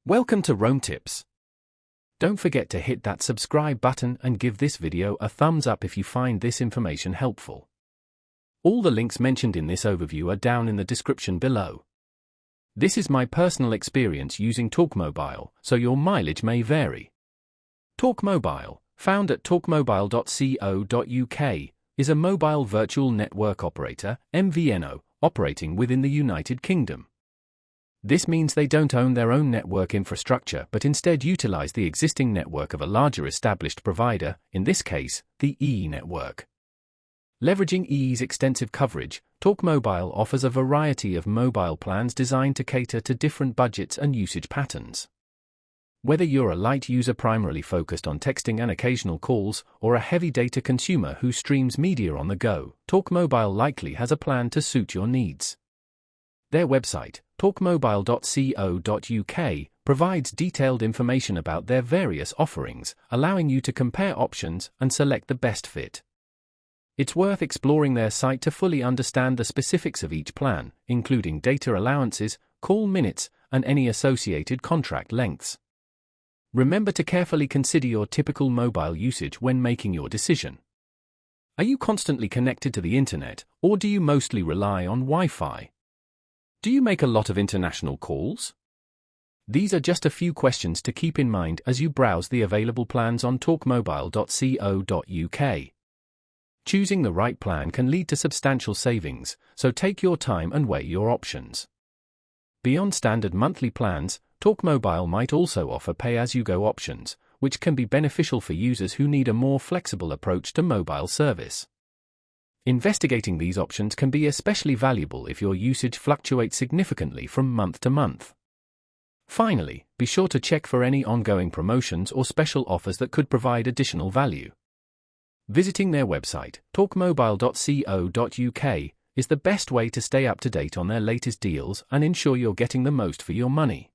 Welcome to Roam Tips. Don't forget to hit that subscribe button and give this video a thumbs up if you find this information helpful. All the links mentioned in this overview are down in the description below. This is my personal experience using Talkmobile, so your mileage may vary. Talkmobile, found at talkmobile.co.uk, is a mobile virtual network operator, MVNO, operating within the United Kingdom. This means they don't own their own network infrastructure but instead utilize the existing network of a larger established provider, in this case, the EE network. Leveraging EE's extensive coverage, Talkmobile offers a variety of mobile plans designed to cater to different budgets and usage patterns. Whether you're a light user primarily focused on texting and occasional calls, or a heavy data consumer who streams media on the go, Talkmobile likely has a plan to suit your needs. Their website, talkmobile.co.uk, provides detailed information about their various offerings, allowing you to compare options and select the best fit. It's worth exploring their site to fully understand the specifics of each plan, including data allowances, call minutes, and any associated contract lengths. Remember to carefully consider your typical mobile usage when making your decision. Are you constantly connected to the internet, or do you mostly rely on Wi-Fi? Do you make a lot of international calls? These are just a few questions to keep in mind as you browse the available plans on talkmobile.co.uk. Choosing the right plan can lead to substantial savings, so take your time and weigh your options. Beyond standard monthly plans, Talkmobile might also offer pay-as-you-go options, which can be beneficial for users who need a more flexible approach to mobile service. Investigating these options can be especially valuable if your usage fluctuates significantly from month to month. Finally, be sure to check for any ongoing promotions or special offers that could provide additional value. Visiting their website, talkmobile.co.uk, is the best way to stay up to date on their latest deals and ensure you're getting the most for your money.